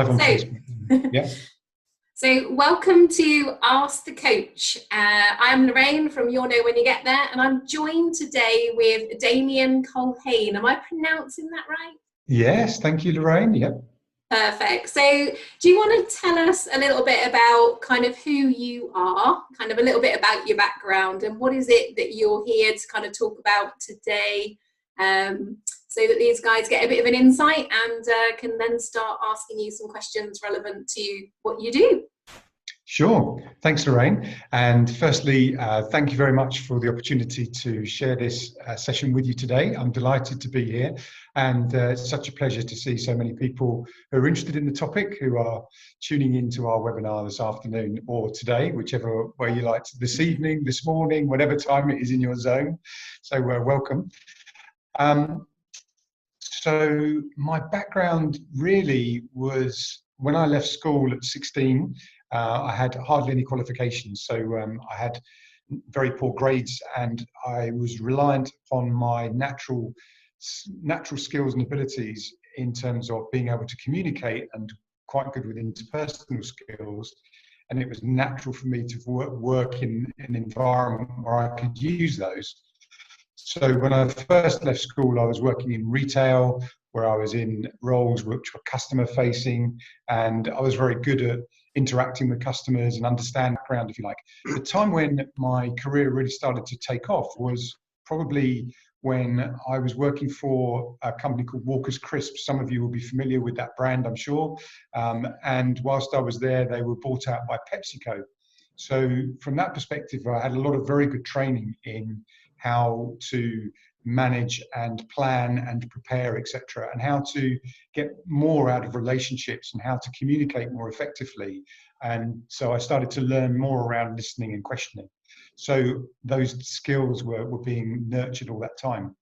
live on So, Facebook. Yeah. so welcome to Ask the Coach. I'm Lorraine from You'll Know When You Get There, and I'm joined today with Damien Colhane. Am I pronouncing that right? Yes, thank you, Lorraine. Yep. Perfect. So do you want to tell us a little bit about kind of who you are, kind of a little bit about your background, and what is it that you're here to kind of talk about today, so that these guys get a bit of an insight and can then start asking you some questions relevant to what you do? Sure. Thanks, Lorraine. And firstly, thank you very much for the opportunity to share this session with you today. I'm delighted to be here, and it's such a pleasure to see so many people who are interested in the topic, who are tuning into our webinar this afternoon or today, whichever way you like, this evening, this morning, whatever time it is in your zone. So welcome. So my background really was when I left school at 16. I had hardly any qualifications, so I had very poor grades, and I was reliant upon my natural skills and abilities in terms of being able to communicate and quite good with interpersonal skills. And it was natural for me to work in an environment where I could use those. So when I first left school, I was working in retail, where I was in roles which were customer facing, and I was very good at interacting with customers and understand background, if you like. The time when my career really started to take off was probably when I was working for a company called Walker's Crisps. Some of you will be familiar with that brand, I'm sure. And whilst I was there, they were bought out by PepsiCo. So from that perspective, I had a lot of very good training in how to manage and plan and prepare, etc., and how to get more out of relationships and how to communicate more effectively. And so I started to learn more around listening and questioning. So those skills were being nurtured all that time.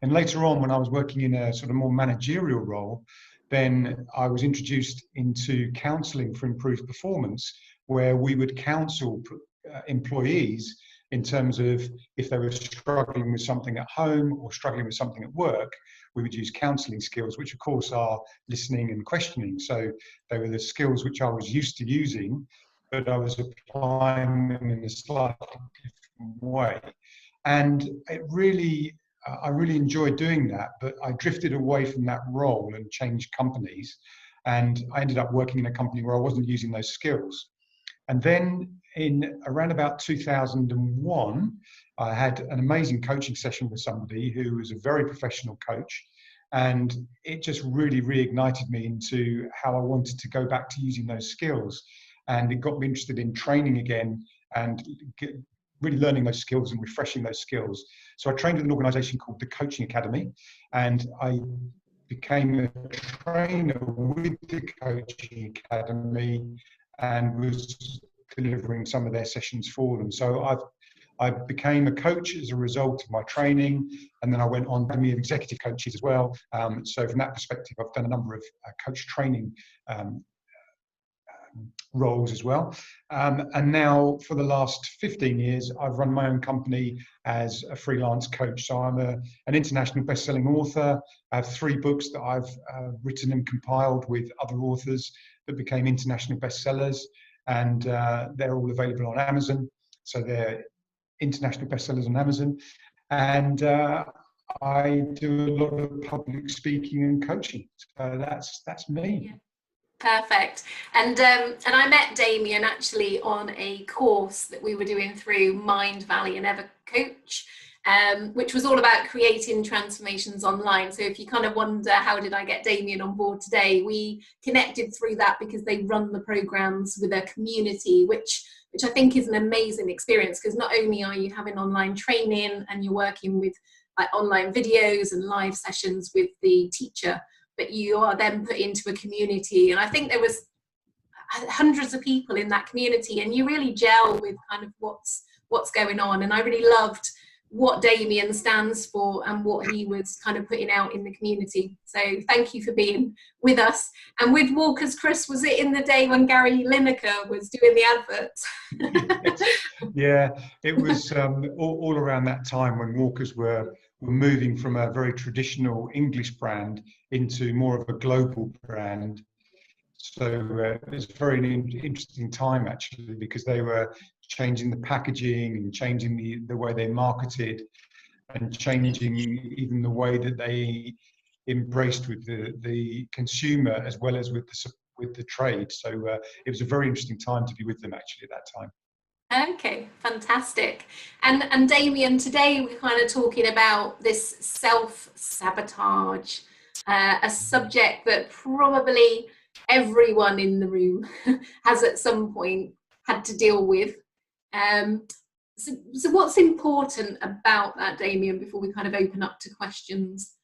And later on, when I was working in a sort of more managerial role, then I was introduced into counselling for improved performance, where we would counsel employees in terms of if they were struggling with something at home or struggling with something at work. We would use counselling skills, which of course are listening and questioning. So they were the skills which I was used to using, but I was applying them in a slightly different way. And it really, I really enjoyed doing that, but I drifted away from that role and changed companies. And I ended up working in a company where I wasn't using those skills. And then in around about 2001, I had an amazing coaching session with somebody who was a very professional coach. And it just really reignited me into how I wanted to go back to using those skills. And it got me interested in training again and really learning those skills and refreshing those skills. So I trained with an organization called the Coaching Academy, and I became a trainer with the Coaching Academy and was delivering some of their sessions for them. So I became a coach as a result of my training, and then I went on to be executive coaches as well. So from that perspective, I've done a number of coach training roles as well. And now for the last 15 years, I've run my own company as a freelance coach. So I'm an international best-selling author. I have 3 books that I've written and compiled with other authors that became international bestsellers, and they're all available on Amazon. So they're international bestsellers on Amazon. And I do a lot of public speaking and coaching. So that's me. Yeah. Perfect. And I met Damien actually on a course that we were doing through Mind Valley and Ever Coach, which was all about creating transformations online. So if you kind of wonder, how did I get Damien on board today? We connected through that because they run the programs with a community, which I think is an amazing experience, because not only are you having online training and you're working with like online videos and live sessions with the teacher, but you are then put into a community. And I think there was hundreds of people in that community, and you really gel with kind of what's going on. And I really loved what Damien stands for and what he was kind of putting out in the community. So thank you for being with us. And with Walker's Chris, was it in the day when Gary Lineker was doing the adverts? Yeah, it was all around that time when Walkers were moving from a very traditional English brand into more of a global brand. So it was a very interesting time actually, because they were changing the packaging and changing the way they marketed, and changing even the way that they embraced with the consumer as well as with the trade. So it was a very interesting time to be with them actually at that time. Okay, fantastic. And Damien, today we're kind of talking about this self-sabotage, a subject that probably everyone in the room has at some point had to deal with. Um, so what's important about that, Damien, before we kind of open up to questions?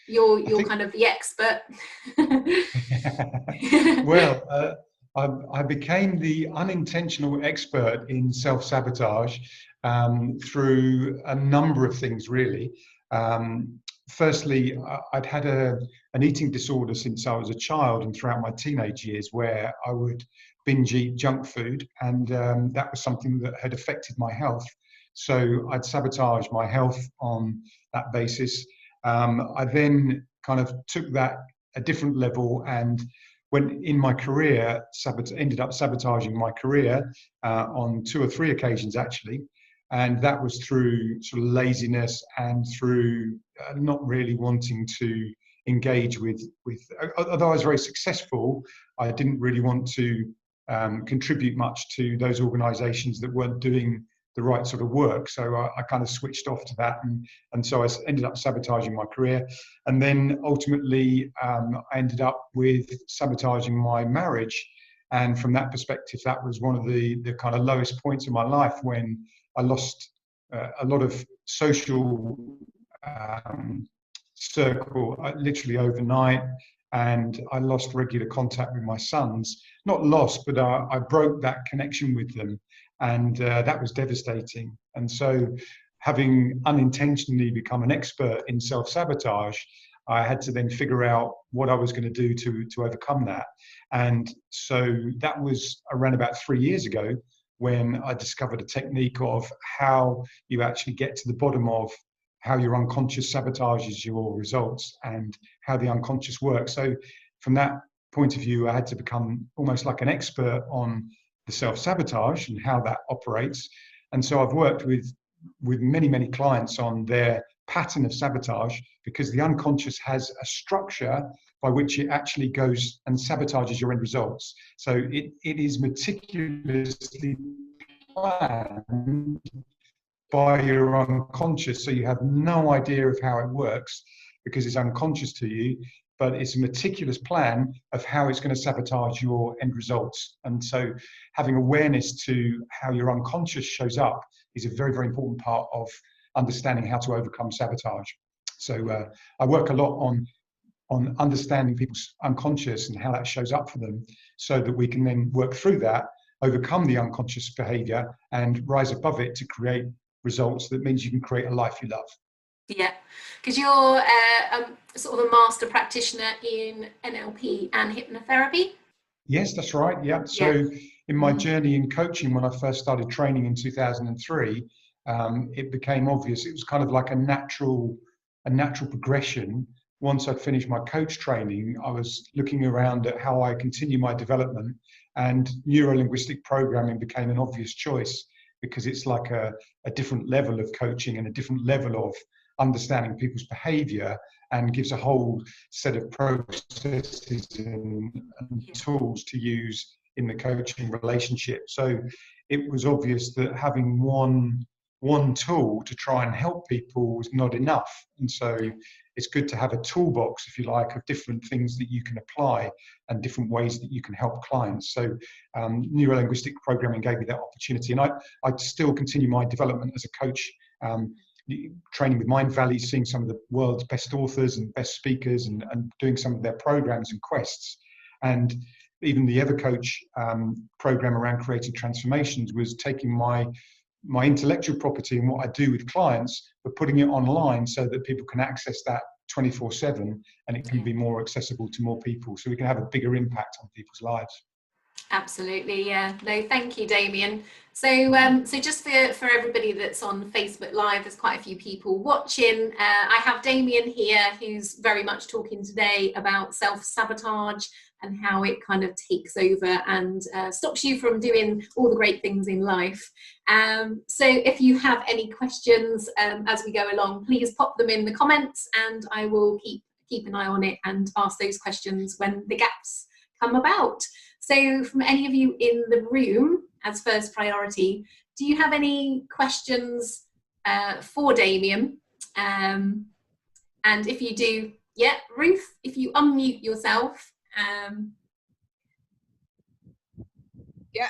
You're kind of the expert. Well, I became the unintentional expert in self-sabotage through a number of things, really. Firstly, I'd had an eating disorder since I was a child and throughout my teenage years, where I would binge eat junk food, and that was something that had affected my health. So I'd sabotage my health on that basis. I then kind of took that a different level, and when in my career, ended up sabotaging my career on 2 or 3 occasions actually, and that was through sort of laziness and through not really wanting to engage with. Although I was very successful, I didn't really want to contribute much to those organisations that weren't doing the right sort of work. So I kind of switched off to that, and so I ended up sabotaging my career, and then ultimately I ended up with sabotaging my marriage. And from that perspective, that was one of the kind of lowest points in my life, when I lost a lot of social circle literally overnight, and I lost regular contact with my sons. Not lost, but I broke that connection with them, and that was devastating. And so, having unintentionally become an expert in self-sabotage, I had to then figure out what I was going to do to overcome that. And so that was around about 3 years ago, when I discovered a technique of how you actually get to the bottom of how your unconscious sabotages your results and how the unconscious works. So from that point of view, I had to become almost like an expert on the self-sabotage and how that operates. And so I've worked with many clients on their pattern of sabotage, because the unconscious has a structure by which it actually goes and sabotages your end results. So it is meticulously planned by your unconscious, so you have no idea of how it works because it's unconscious to you, but it's a meticulous plan of how it's going to sabotage your end results. And so having awareness to how your unconscious shows up is a very important part of understanding how to overcome sabotage. So I work a lot on understanding people's unconscious and how that shows up for them, so that we can then work through that, overcome the unconscious behavior, and rise above it to create results that means you can create a life you love. Yeah, because you're sort of a master practitioner in NLP and hypnotherapy. Yes, that's right. Yeah. So in my journey in coaching, when I first started training in 2003, it became obvious. It was kind of like a natural progression. Once I'd finished my coach training, I was looking around at how I continue my development, and neuro-linguistic programming became an obvious choice, because it's like a different level of coaching and a different level of understanding people's behavior, and gives a whole set of processes and tools to use in the coaching relationship. So it was obvious that having one tool to try and help people was not enough. And so it's good to have a toolbox, if you like, of different things that you can apply and different ways that you can help clients. So neuro-linguistic programming gave me that opportunity. And I still continue my development as a coach, training with Mind Valley, seeing some of the world's best authors and best speakers, and doing some of their programs and quests. And even the EverCoach program around creating transformations was taking my intellectual property and what I do with clients, but putting it online so that people can access that 24/7, and it can be more accessible to more people, so we can have a bigger impact on people's lives. Absolutely, yeah. No, thank you, Damien. So, so just for everybody that's on Facebook Live, there's quite a few people watching. I have Damien here, who's very much talking today about self-sabotage, and how it kind of takes over and stops you from doing all the great things in life. So if you have any questions as we go along, please pop them in the comments, and I will keep an eye on it and ask those questions when the gaps come about. So from any of you in the room, as first priority, do you have any questions for Damien? And if you do, yeah, Ruth, if you unmute yourself. Yeah.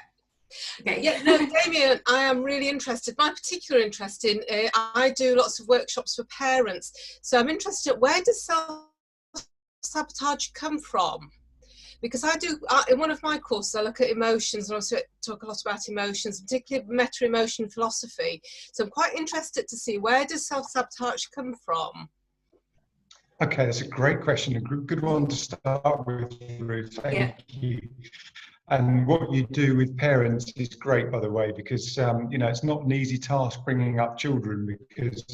Okay. Yeah, no, Damien, I am really interested. My particular interest in, I do lots of workshops for parents. So I'm interested, where does self-sabotage come from? Because I do, in one of my courses, I look at emotions, and also talk a lot about emotions, particularly meta-emotion philosophy. So I'm quite interested to see, where does self-sabotage come from? Okay, that's a great question, a good one to start with, Ruth. Thank you. And what you do with parents is great, by the way, because you know, it's not an easy task bringing up children, because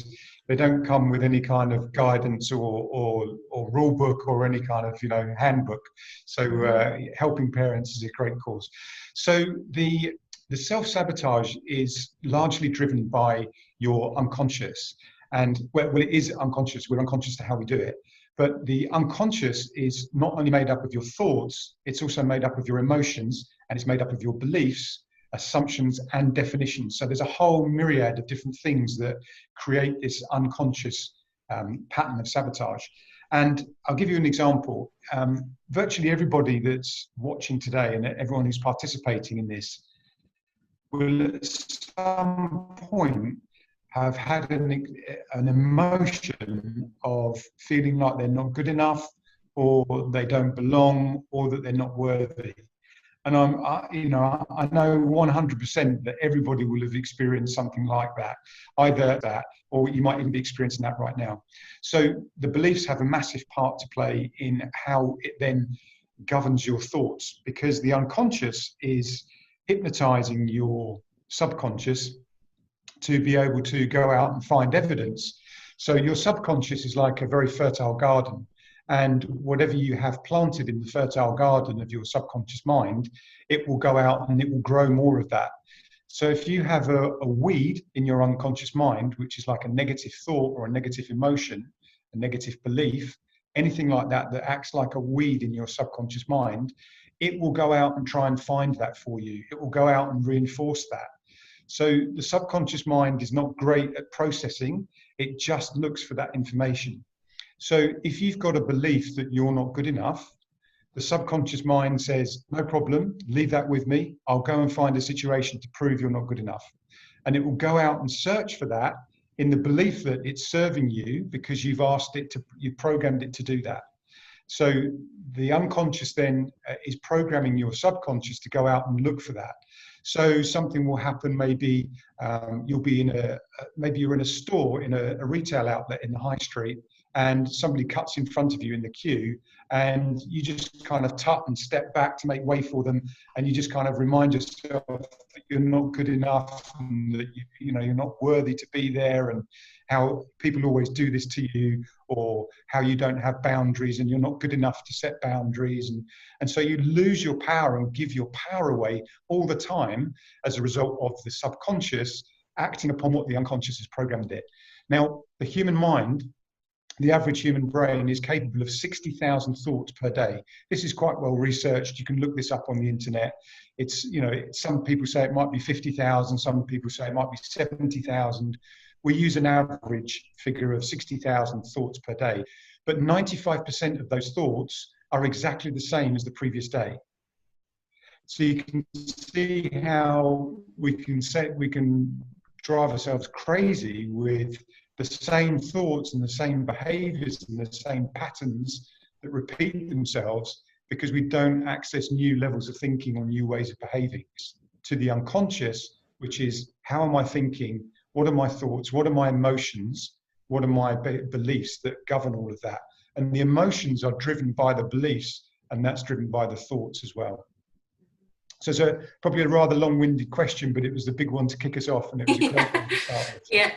they don't come with any kind of guidance or rule book or any kind of, you know, handbook. So helping parents is a great cause. So the self-sabotage is largely driven by your unconscious. And well, it is unconscious. We're unconscious to how we do it. But the unconscious is not only made up of your thoughts, it's also made up of your emotions, and it's made up of your beliefs, assumptions, and definitions. So there's a whole myriad of different things that create this unconscious pattern of sabotage. And I'll give you an example. Virtually everybody that's watching today and everyone who's participating in this will at some point have had an emotion of feeling like they're not good enough, or they don't belong, or that they're not worthy. And I know 100% that everybody will have experienced something like that, either that, or you might even be experiencing that right now. So the beliefs have a massive part to play in how it then governs your thoughts, because the unconscious is hypnotizing your subconscious to be able to go out and find evidence. So your subconscious is like a very fertile garden, and whatever you have planted in the fertile garden of your subconscious mind, it will go out and it will grow more of that. So if you have a weed in your unconscious mind, which is like a negative thought or a negative emotion, a negative belief, anything like that that acts like a weed in your subconscious mind, it will go out and try and find that for you. It will go out and reinforce that. So the subconscious mind is not great at processing. It just looks for that information. So if you've got a belief that you're not good enough, the subconscious mind says, no problem, leave that with me. I'll go and find a situation to prove you're not good enough. And it will go out and search for that in the belief that it's serving you because you've asked it to, you've programmed it to do that. So the unconscious then is programming your subconscious to go out and look for that. So something will happen, maybe you'll be in maybe you're in a store, in a retail outlet in the high street, and somebody cuts in front of you in the queue, and you just kind of tut and step back to make way for them, and you just kind of remind yourself that you're not good enough, and that you're not worthy to be there, and how people always do this to you, or how you don't have boundaries and you're not good enough to set boundaries, and so you lose your power and give your power away all the time as a result of the subconscious acting upon what the unconscious has programmed it. Now, the human mind, the average human brain, is capable of 60,000 thoughts per day. This is quite well researched. You can look this up on the internet. It's, some people say it might be 50,000, some people say it might be 70,000. We use an average figure of 60,000 thoughts per day, but 95% of those thoughts are exactly the same as the previous day. So you can see how we can drive ourselves crazy with the same thoughts and the same behaviors and the same patterns that repeat themselves, because we don't access new levels of thinking or new ways of behaving. To the unconscious, which is, how am I thinking? What are my thoughts? What are my emotions? What are my beliefs that govern all of that? And the emotions are driven by the beliefs, and that's driven by the thoughts as well. So it's probably a rather long-winded question, but it was the big one to kick us off, and it was a great one to start with. Yeah.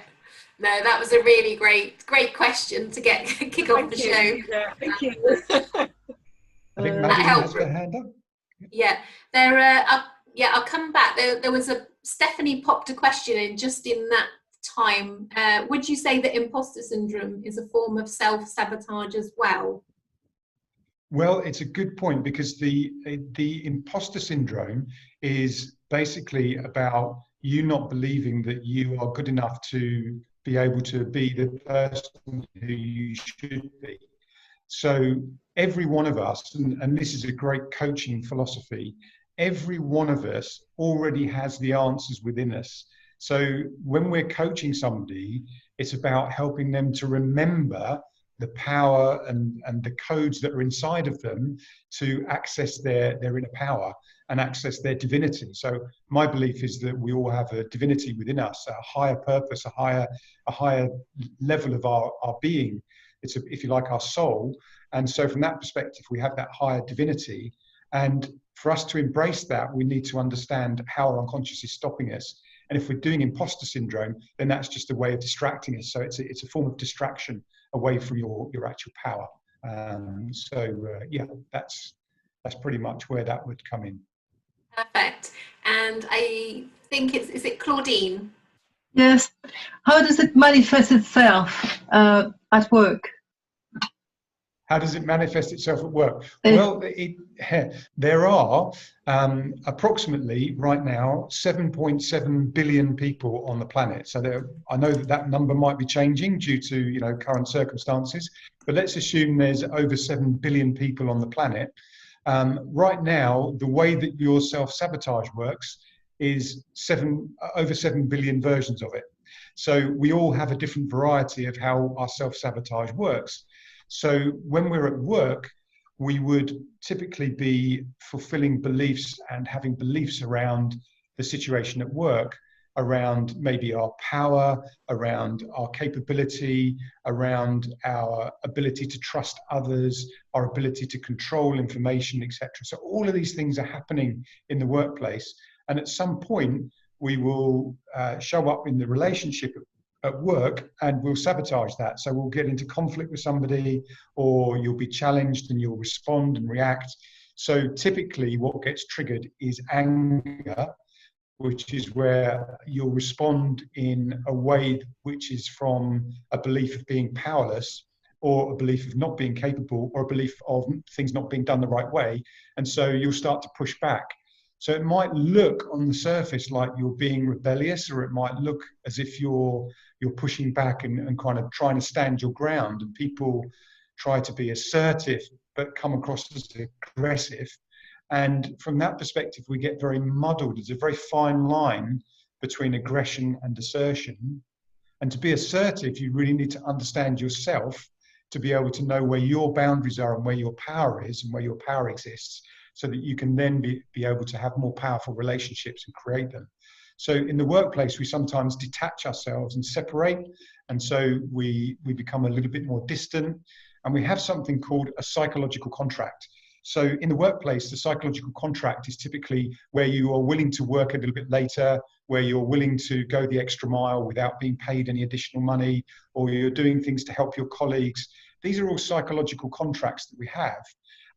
No, that was a really great question to kick off the show. Yeah, thank you. I think That Madeline has helped. her hand up. Yeah, I'll come back. There was Stephanie popped a question in just in that time. Would you say that imposter syndrome is a form of self-sabotage as well? Well, it's a good point, because the imposter syndrome is basically about you not believing that you are good enough to be able to be the person who you should be. So every one of us, and this is a great coaching philosophy, every one of us already has the answers within us. So when we're coaching somebody, it's about helping them to remember the power and the codes that are inside of them to access their inner power and access their divinity. So my belief is that we all have a divinity within us, a higher purpose, a higher level of our being. It's, if you like, our soul. And so from that perspective, we have that higher divinity. And for us to embrace that, we need to understand how our unconscious is stopping us. And if we're doing imposter syndrome, then that's just a way of distracting us. So it's a form of distraction away from your actual power. Yeah, that's pretty much where that would come in. Perfect. And I think is it Claudine? Yes. How does it manifest itself at work? How does it manifest itself at work? Well, there are approximately right now 7.7 billion people on the planet. So I know that number might be changing due to current circumstances, but let's assume there's over 7 billion people on the planet. Right now, the way that your self-sabotage works is over 7 billion versions of it. So we all have a different variety of how our self-sabotage works. So when we're at work, we would typically be fulfilling beliefs and having beliefs around the situation at work, around maybe our power, around our capability, around our ability to trust others, our ability to control information, etc. So all of these things are happening in the workplace. And at some point, we will show up in the relationship at work and we'll sabotage that. So we'll get into conflict with somebody, or you'll be challenged and you'll respond and react. So typically what gets triggered is anger, which is where you'll respond in a way which is from a belief of being powerless, or a belief of not being capable, or a belief of things not being done the right way. And so you'll start to push back. So it might look on the surface like you're being rebellious, or it might look as if you're pushing back and kind of trying to stand your ground. And people try to be assertive, but come across as aggressive. And from that perspective, we get very muddled. There's a very fine line between aggression and assertion. And to be assertive, you really need to understand yourself to be able to know where your boundaries are and where your power is and where your power exists, so that you can then be able to have more powerful relationships and create them. So in the workplace, we sometimes detach ourselves and separate. And so we become a little bit more distant. And we have something called a psychological contract. So in the workplace, the psychological contract is typically where you are willing to work a little bit later, where you're willing to go the extra mile without being paid any additional money, or you're doing things to help your colleagues. These are all psychological contracts that we have.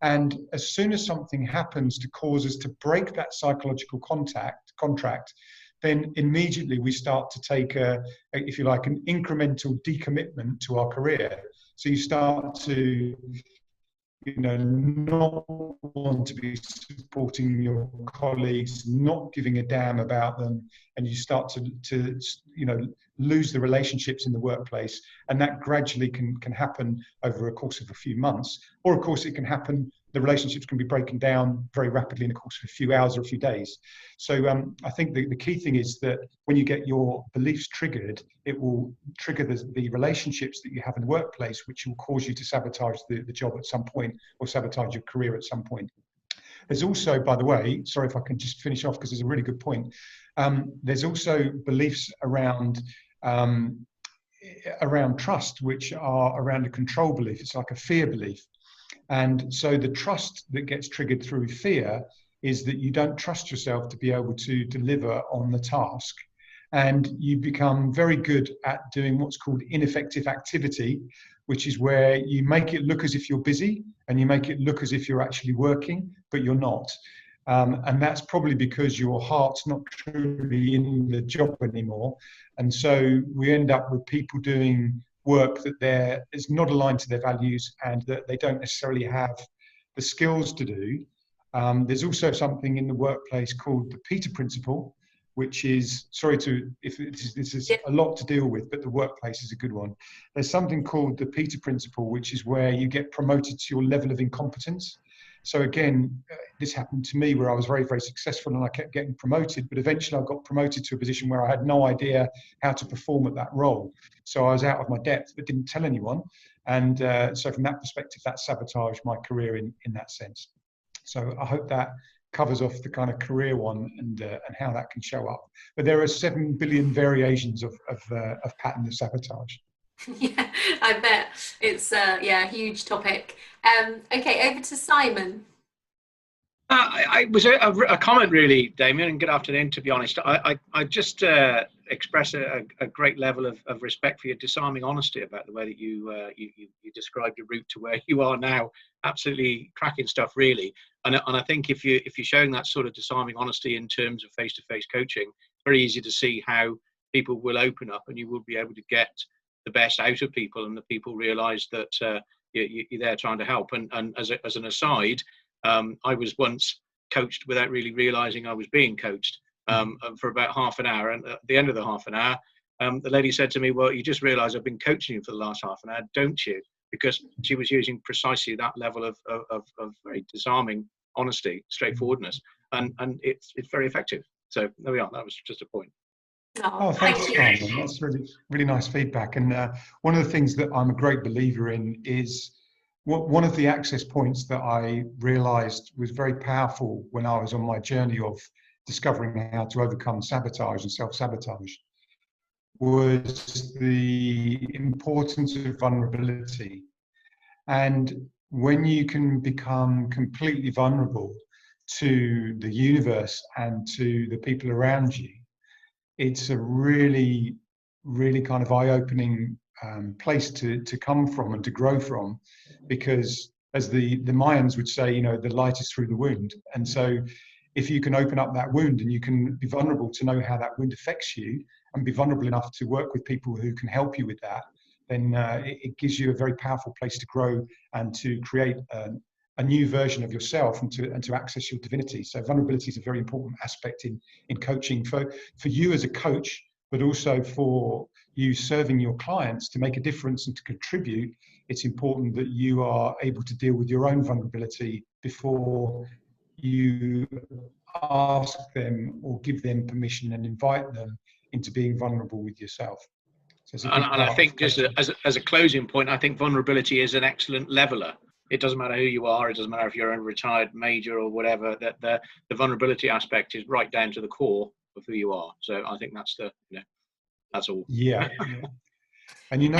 And as soon as something happens to cause us to break that psychological contract, then immediately we start to take if you like, an incremental decommitment to our career. So you start to not want to be supporting your colleagues, not giving a damn about them, and you start to lose the relationships in the workplace. And that gradually can happen over a course of a few months, or of course it can happen, the relationships can be breaking down very rapidly in the course of a few hours or a few days. So I think the key thing is that when you get your beliefs triggered, it will trigger the relationships that you have in the workplace, which will cause you to sabotage the job at some point, or sabotage your career at some point. There's also, by the way, sorry if I can just finish off because there's a really good point. There's also beliefs around trust, which are around a control belief. It's like a fear belief. And so the trust that gets triggered through fear is that you don't trust yourself to be able to deliver on the task. and you become very good at doing what's called ineffective activity, which is where you make it look as if you're busy and you make it look as if you're actually working, but you're not. And that's probably because your heart's not truly in the job anymore. And so we end up with people doing work that is not aligned to their values and that they don't necessarily have the skills to do. There's also something in the workplace called the Peter Principle, which is, if this is a lot to deal with, but the workplace is a good one. There's something called the Peter Principle, which is where you get promoted to your level of incompetence. So again, this happened to me where I was very, very successful and I kept getting promoted, but eventually I got promoted to a position where I had no idea how to perform at that role. So I was out of my depth, but didn't tell anyone. And so from that perspective, that sabotaged my career in that sense. So I hope that covers off the kind of career one and how that can show up. But there are 7 billion variations of pattern of sabotage. Yeah, I bet it's a huge topic. Okay, over to Simon. I was a comment really, Damien, and good afternoon. To be honest, I just express a great level of respect for your disarming honesty about the way that you described your route to where you are now. Absolutely cracking stuff, really. And I think if you're showing that sort of disarming honesty in terms of face-to-face coaching, it's very easy to see how people will open up, and you will be able to get the best out of people, and the people realise that you're there trying to help. And as an aside, I was once coached without really realising I was being coached for about half an hour. And at the end of the half an hour, the lady said to me, "Well, you just realise I've been coaching you for the last half an hour, don't you?" Because she was using precisely that level of very disarming honesty, straightforwardness, and it's very effective. So there we are. That was just a point. Oh, thanks, Simon. That's really, really nice feedback. And one of the things that I'm a great believer in is one of the access points that I realized was very powerful when I was on my journey of discovering how to overcome sabotage and self-sabotage was the importance of vulnerability. And when you can become completely vulnerable to the universe and to the people around you, it's a really, really kind of eye-opening place to come from and to grow from, because as the Mayans would say, the light is through the wound. And so if you can open up that wound and you can be vulnerable to know how that wound affects you and be vulnerable enough to work with people who can help you with that, then it gives you a very powerful place to grow and to create a new version of yourself and to access your divinity. So vulnerability is a very important aspect in coaching for you as a coach, but also for you serving your clients to make a difference and to contribute. It's important that you are able to deal with your own vulnerability before you ask them or give them permission and invite them into being vulnerable with yourself. So and I think just as a closing point, I think vulnerability is an excellent leveler. It doesn't matter who you are. It doesn't matter if you're a retired major or whatever. That the vulnerability aspect is right down to the core of who you are. So I think that's that's all. Yeah. And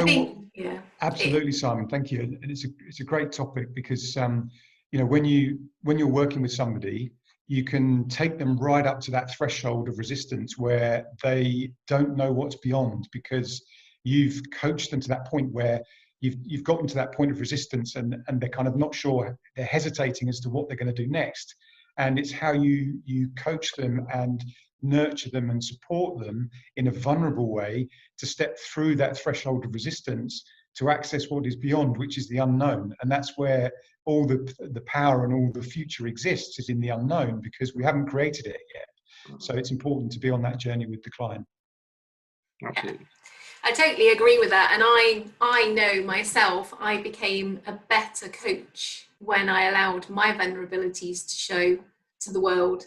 absolutely, Simon. Thank you. And it's a great topic because when you're working with somebody, you can take them right up to that threshold of resistance where they don't know what's beyond, because you've coached them to that point where you've gotten to that point of resistance and they're kind of not sure, they're hesitating as to what they're going to do next. And it's how you coach them and nurture them and support them in a vulnerable way to step through that threshold of resistance to access what is beyond, which is the unknown. And that's where all the power and all the future exists, is in the unknown, because we haven't created it yet. So it's important to be on that journey with the client. Absolutely. I totally agree with that. And I know myself, I became a better coach when I allowed my vulnerabilities to show to the world.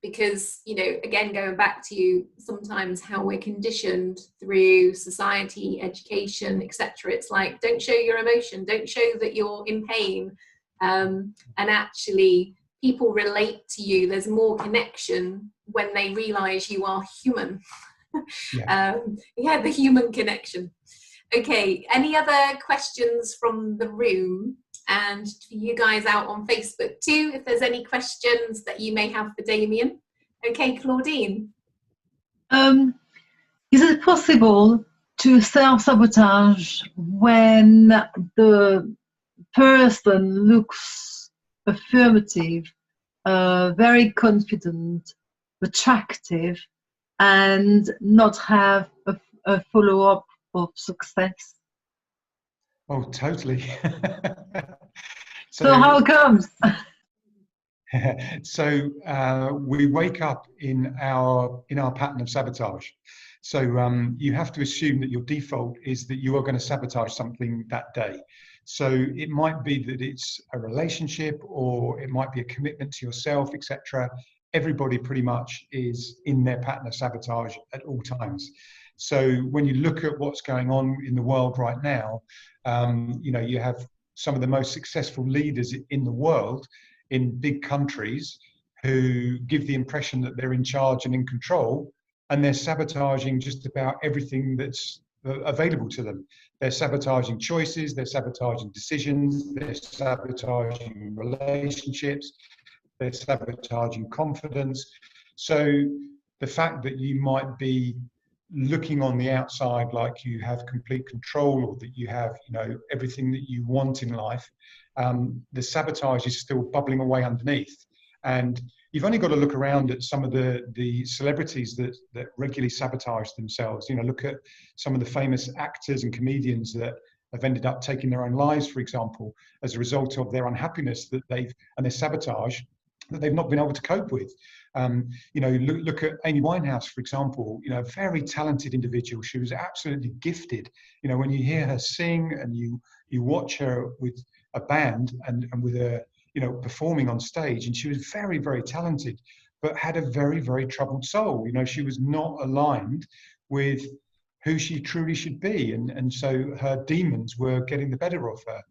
Because, again, going back to sometimes how we're conditioned through society, education, etc. It's like, don't show your emotion, don't show that you're in pain. And actually, people relate to you. There's more connection when they realize you are human. The human connection. Okay, any other questions from the room? And for you guys out on Facebook too, if there's any questions that you may have for Damien. Okay, Claudine. Is it possible to self-sabotage when the person looks affirmative, very confident, attractive, and not have a follow-up of success? Oh, totally. So how comes? So we wake up in our pattern of sabotage. So you have to assume that your default is that you are going to sabotage something that day. So it might be that it's a relationship, or it might be a commitment to yourself, etc. Everybody pretty much is in their pattern of sabotage at all times. So when you look at what's going on in the world right now, you have some of the most successful leaders in the world in big countries who give the impression that they're in charge and in control, and they're sabotaging just about everything that's available to them. They're sabotaging choices, they're sabotaging decisions, they're sabotaging relationships, they're sabotaging confidence. So the fact that you might be looking on the outside like you have complete control, or that you have, everything that you want in life, the sabotage is still bubbling away underneath. And you've only got to look around at some of the celebrities that regularly sabotage themselves. Look at some of the famous actors and comedians that have ended up taking their own lives, for example, as a result of their unhappiness and their sabotage that they've not been able to cope with. Look at Amy Winehouse, for example, a very talented individual. She was absolutely gifted. When you hear her sing and you watch her with a band and with her, performing on stage, and she was very, very talented, but had a very, very troubled soul. She was not aligned with who she truly should be. And so her demons were getting the better of her.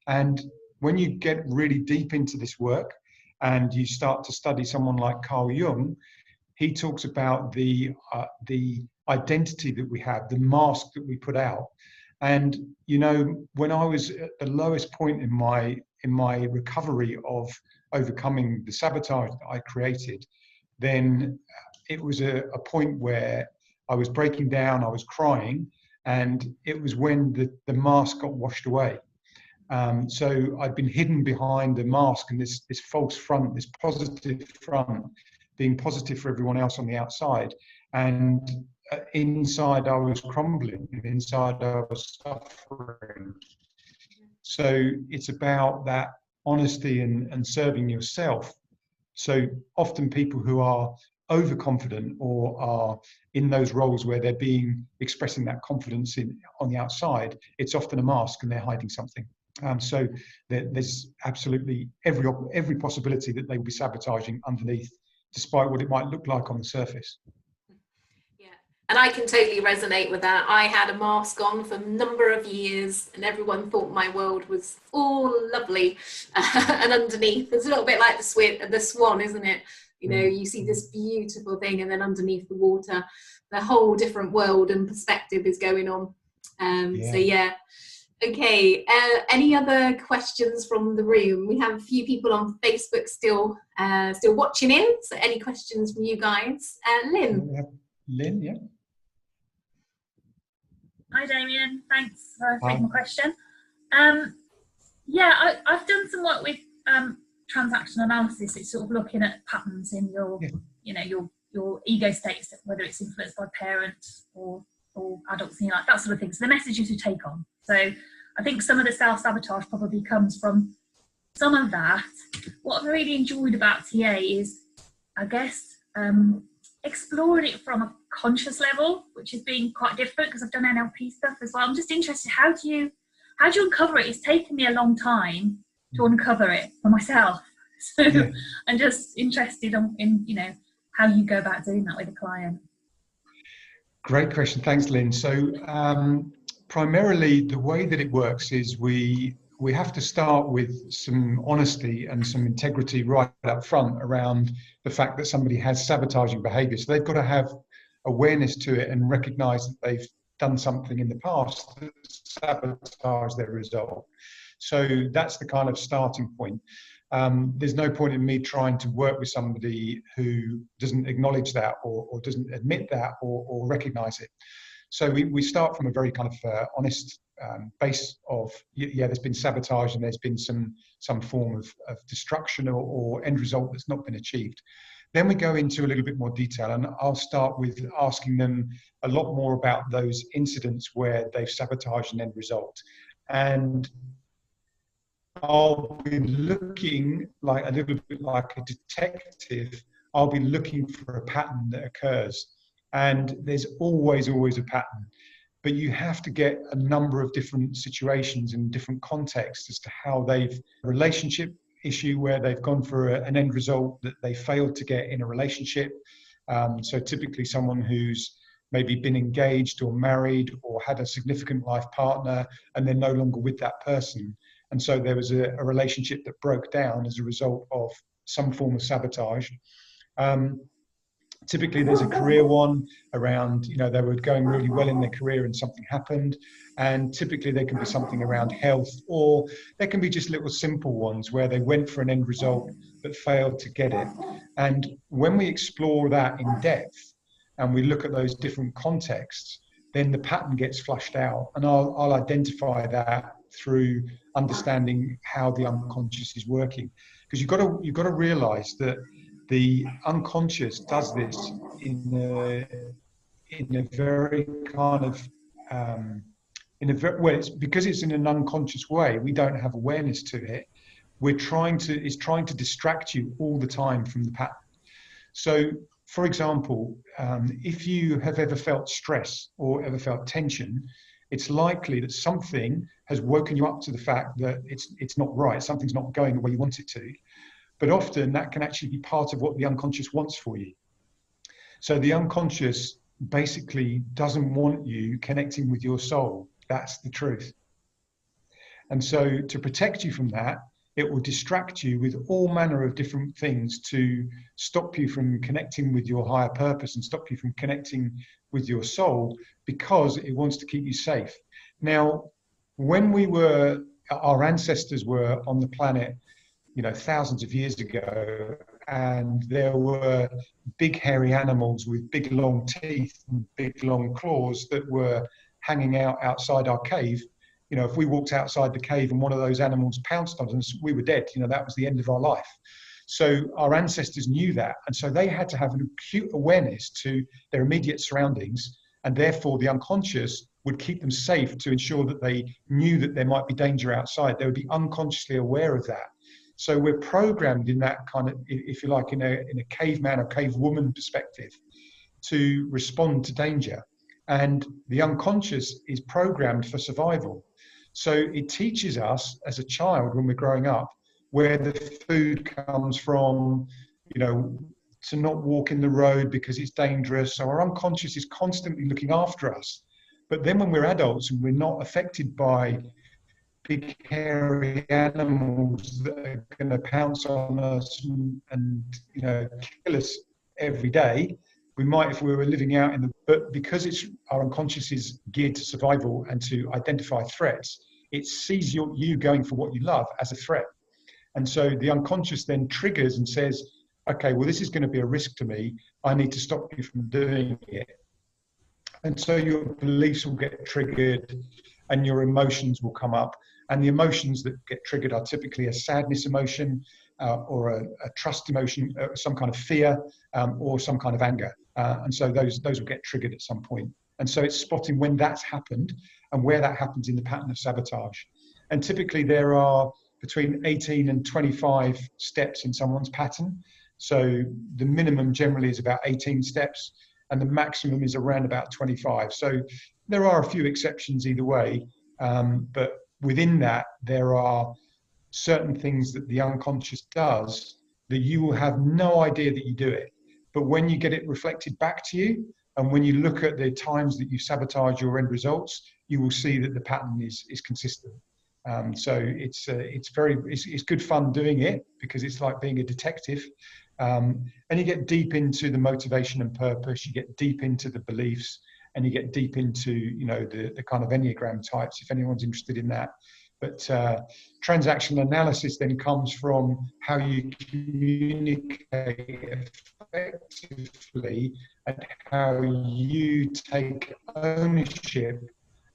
And when you get really deep into this work, and you start to study someone like Carl Jung, he talks about the identity that we have, the mask that we put out. And when I was at the lowest point in my recovery of overcoming the sabotage that I created, then it was a point where I was breaking down, I was crying, and it was when the mask got washed away. So I'd been hidden behind the mask and this false front, this positive front, being positive for everyone else on the outside. And inside I was crumbling, and inside I was suffering. So it's about that honesty and serving yourself. So often people who are overconfident or are in those roles where they're expressing that confidence on the outside, it's often a mask and they're hiding something. So there's absolutely every possibility that they will be sabotaging underneath, despite what it might look like on the surface. Yeah, and I can totally resonate with that. I had a mask on for a number of years, and everyone thought my world was all lovely, and underneath, it's a little bit like the swan, isn't it? You see this beautiful thing, and then underneath the water, the whole different world and perspective is going on. So yeah. Okay, any other questions from the room? We have a few people on Facebook still watching in, so any questions from you guys? Lynn? Lynn, yeah. Hi Damien, thanks for taking my question. I've done some work with transaction analysis. It's sort of looking at patterns in your ego states, whether it's influenced by parents or adults, like that sort of thing. So the messages you take on. So I think some of the self-sabotage probably comes from some of that. What I've really enjoyed about TA is, I guess, exploring it from a conscious level, which has been quite different because I've done NLP stuff as well. I'm just interested, how do you uncover it? It's taken me a long time to uncover it for myself. So yeah. I'm just interested in how you go about doing that with a client. Great question. Thanks, Lynn. So primarily the way that it works is we have to start with some honesty and some integrity right up front around the fact that somebody has sabotaging behavior. So they've got to have awareness to it and recognize that they've done something in the past that sabotaged their result. So that's the kind of starting point. there's no point in me trying to work with somebody who doesn't acknowledge that or doesn't admit that or recognize it. So we start from a very kind of honest base of, yeah, there's been sabotage and there's been some form of destruction or end result that's not been achieved. Then we go into a little bit more detail, and I'll start with asking them a lot more about those incidents where they've sabotaged an end result. And I'll be looking like a little bit like a detective. I'll be looking for a pattern that occurs. And there's always a pattern. But you have to get a number of different situations in different contexts as to how they've relationship issue where they've gone for an end result that they failed to get in a relationship. So typically someone who's maybe been engaged or married or had a significant life partner and they're no longer with that person. And so there was a relationship that broke down as a result of some form of sabotage. Typically there's a career one around, they were going really well in their career and something happened. And typically there can be something around health, or there can be just little simple ones where they went for an end result but failed to get it. And when we explore that in depth and we look at those different contexts, then the pattern gets flushed out. And I'll identify that through understanding how the unconscious is working. Because you've got to realize that the unconscious does this in a very kind of well, it's because it's in an unconscious way. We don't have awareness to it. It's trying to distract you all the time from the pattern. So, for example, if you have ever felt stress or ever felt tension, it's likely that something has woken you up to the fact that it's not right. Something's not going the way you want it to. But often that can actually be part of what the unconscious wants for you. So the unconscious basically doesn't want you connecting with your soul. That's the truth. And so to protect you from that, it will distract you with all manner of different things to stop you from connecting with your higher purpose and stop you from connecting with your soul, because it wants to keep you safe. Now, when our ancestors were on the planet, thousands of years ago, and there were big hairy animals with big long teeth and big long claws that were hanging out outside our cave. If we walked outside the cave and one of those animals pounced on us, we were dead. That was the end of our life. So our ancestors knew that. And so they had to have an acute awareness to their immediate surroundings. And therefore the unconscious would keep them safe to ensure that they knew that there might be danger outside. They would be unconsciously aware of that. So we're programmed in that kind of, if you like, in a caveman or cavewoman perspective to respond to danger. And the unconscious is programmed for survival. So it teaches us as a child when we're growing up where the food comes from, to not walk in the road because it's dangerous. So our unconscious is constantly looking after us. But then when we're adults and we're not affected by big hairy animals that are going to pounce on us and kill us every day, we might if we were living out but because our unconscious is geared to survival and to identify threats, it sees you going for what you love as a threat. And so the unconscious then triggers and says, okay, well, this is going to be a risk to me. I need to stop you from doing it. And so your beliefs will get triggered and your emotions will come up. And the emotions that get triggered are typically a sadness emotion or a trust emotion, some kind of fear or some kind of anger. And so those will get triggered at some point. And so it's spotting when that's happened and where that happens in the pattern of sabotage. And typically there are between 18 and 25 steps in someone's pattern. So the minimum generally is about 18 steps and the maximum is around about 25. So there are a few exceptions either way, but within that, there are certain things that the unconscious does that you will have no idea that you do it. But when you get it reflected back to you, and when you look at the times that you sabotage your end results, you will see that the pattern is consistent. So it's good fun doing it because it's like being a detective. And you get deep into the motivation and purpose, you get deep into the beliefs, and you get deep into the kind of Enneagram types, if anyone's interested in that. But transactional analysis then comes from how you communicate effectively and how you take ownership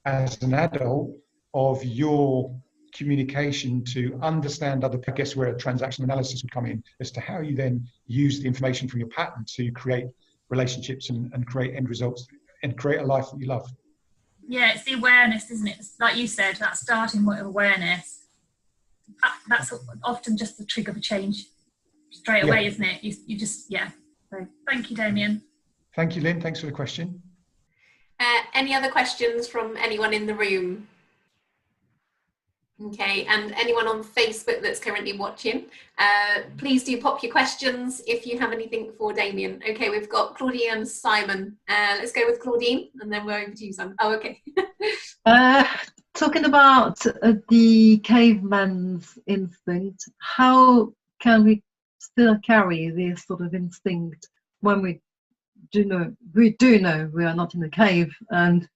as an adult of your communication to understand other people. I guess where transactional analysis would come in as to how you then use the information from your pattern to create relationships and create end results and create a life that you love. Yeah, it's the awareness, isn't it? Like you said, that starting point of awareness. That's often just the trigger for change straight away, isn't it? You just, yeah. So thank you, Damien. Thank you, Lynn. Thanks for the question. Any other questions from anyone in the room? Okay, and anyone on Facebook that's currently watching, please do pop your questions if you have anything for Damien. Okay, we've got Claudine and Simon. Let's go with Claudine, and then we're over to you, Simon. Oh, okay. Talking about the caveman's instinct, how can we still carry this sort of instinct when we do know we are not in a cave and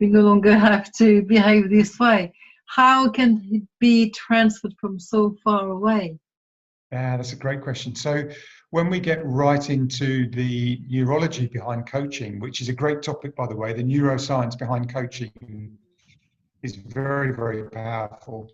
we no longer have to behave this way? How can it be transferred from so far away? Yeah, that's a great question. So when we get right into the neurology behind coaching, which is a great topic, by the way, the neuroscience behind coaching is very, very powerful.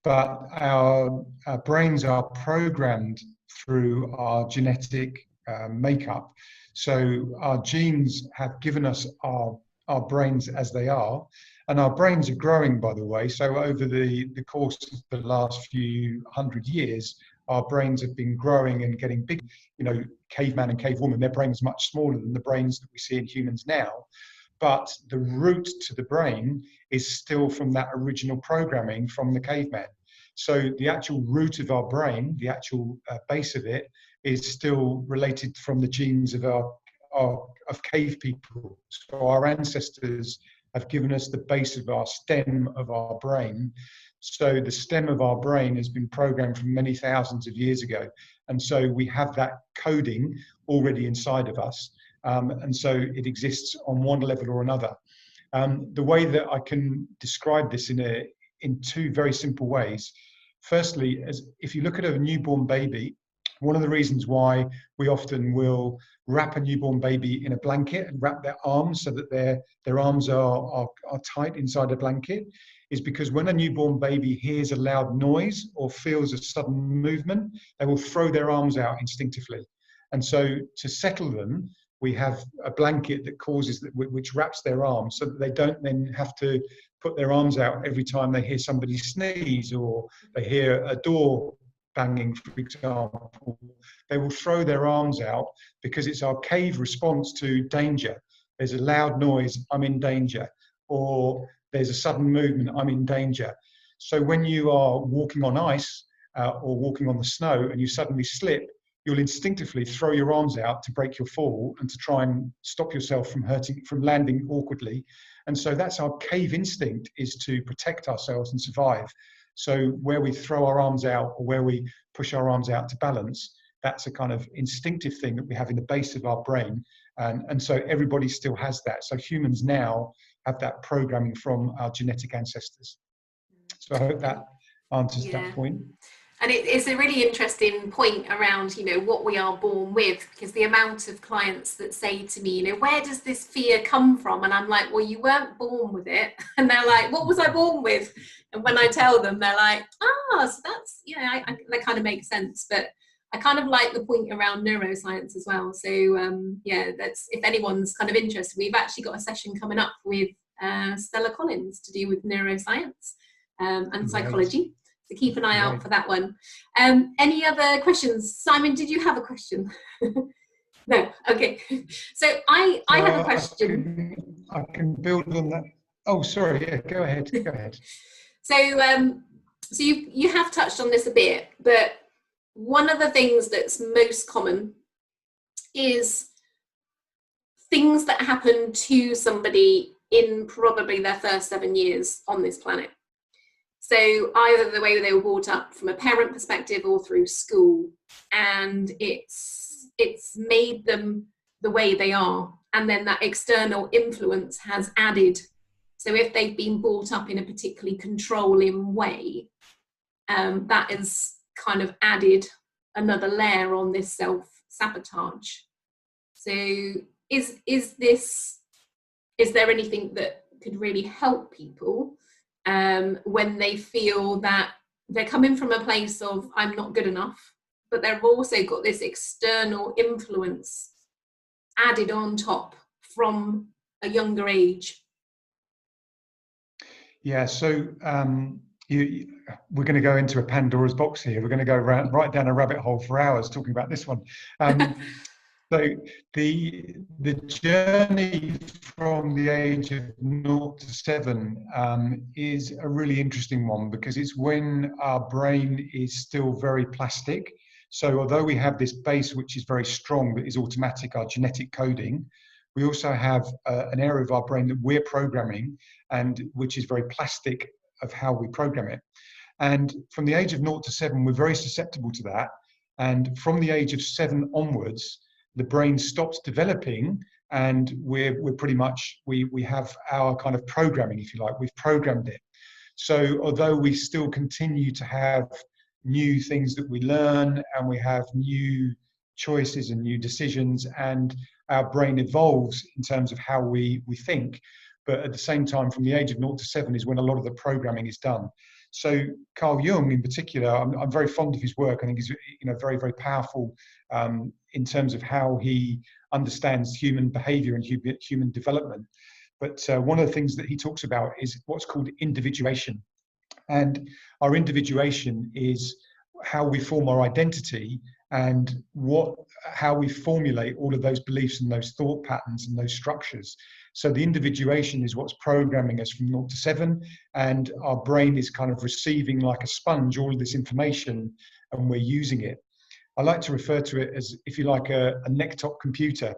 But our brains are programmed through our genetic makeup. So our genes have given us our brains as they are. And our brains are growing, by the way. So over the course of the last few hundred years, our brains have been growing and getting big. You know, caveman and cavewoman, their brains much smaller than the brains that we see in humans now. But the root to the brain is still from that original programming from the caveman. So the actual root of our brain, the actual base of it, is still related from the genes of of cave people. So our ancestors have given us the base of our stem of our brain. So the stem of our brain has been programmed from many thousands of years ago. And so we have that coding already inside of us. And so it exists on one level or another. The way that I can describe this in two very simple ways. Firstly, if you look at a newborn baby, one of the reasons why we often will wrap a newborn baby in a blanket and wrap their arms so that their arms are tight inside a blanket is because when a newborn baby hears a loud noise or feels a sudden movement, they will throw their arms out instinctively. And so to settle them, we have a blanket that which wraps their arms so that they don't then have to put their arms out every time they hear somebody sneeze or they hear a door banging, for example. They will throw their arms out because it's our cave response to danger. There's a loud noise, I'm in danger, or there's a sudden movement, I'm in danger. So when you are walking on ice or walking on the snow and you suddenly slip, you'll instinctively throw your arms out to break your fall and to try and stop yourself from landing awkwardly. And so that's our cave instinct, is to protect ourselves and survive. So where we throw our arms out or where we push our arms out to balance, that's a kind of instinctive thing that we have in the base of our brain. And so everybody still has that. So humans now have that programming from our genetic ancestors. So I hope that answers that point. And it's a really interesting point around, you know, what we are born with, because the amount of clients that say to me, you know, where does this fear come from? And I'm like, well, you weren't born with it. And they're like, what was I born with? And when I tell them, they're like, so that's, you know, that kind of makes sense. But I kind of like the point around neuroscience as well. So that's, if anyone's kind of interested, we've actually got a session coming up with Stella Collins to do with neuroscience and psychology. So keep an eye out for that one. Any other questions? Simon, did you have a question? No, okay. So I have a question. I can build on that. Oh, sorry, yeah, go ahead. So you have touched on this a bit, but one of the things that's most common is things that happen to somebody in probably their first 7 years on this planet. So either the way they were brought up from a parent perspective or through school, and it's made them the way they are. And then that external influence has added So if they've been brought up in a particularly controlling way, that has kind of added another layer on this self-sabotage. So is there anything that could really help people when they feel that they're coming from a place of I'm not good enough, but they've also got this external influence added on top from a younger age? Yeah, so we're going to go into a Pandora's box here. We're going to go right down a rabbit hole for hours talking about this one. So the journey from the age of 0 to 7 is a really interesting one, because it's when our brain is still very plastic. So although we have this base which is very strong, that is automatic, our genetic coding, we also have an area of our brain that we're programming, and which is very plastic of how we program it. And from the age of 0 to 7, we're very susceptible to that. And from the age of 7 onwards, the brain stops developing, and we're pretty much, we have our kind of programming, if you like, we've programmed it. So although we still continue to have new things that we learn, and we have new choices and new decisions, and our brain evolves in terms of how we think, but at the same time, from the age of 0 to 7 is when a lot of the programming is done. So Carl Jung in particular, I'm very fond of his work. I think he's very, very powerful in terms of how he understands human behavior and human development. But one of the things that he talks about is what's called individuation. And our individuation is how we form our identity, and how we formulate all of those beliefs and those thought patterns and those structures. So the individuation is what's programming us from 0 to 7, and our brain is kind of receiving like a sponge all of this information, and we're using it. I like to refer to it as, if you like, a neck-top computer.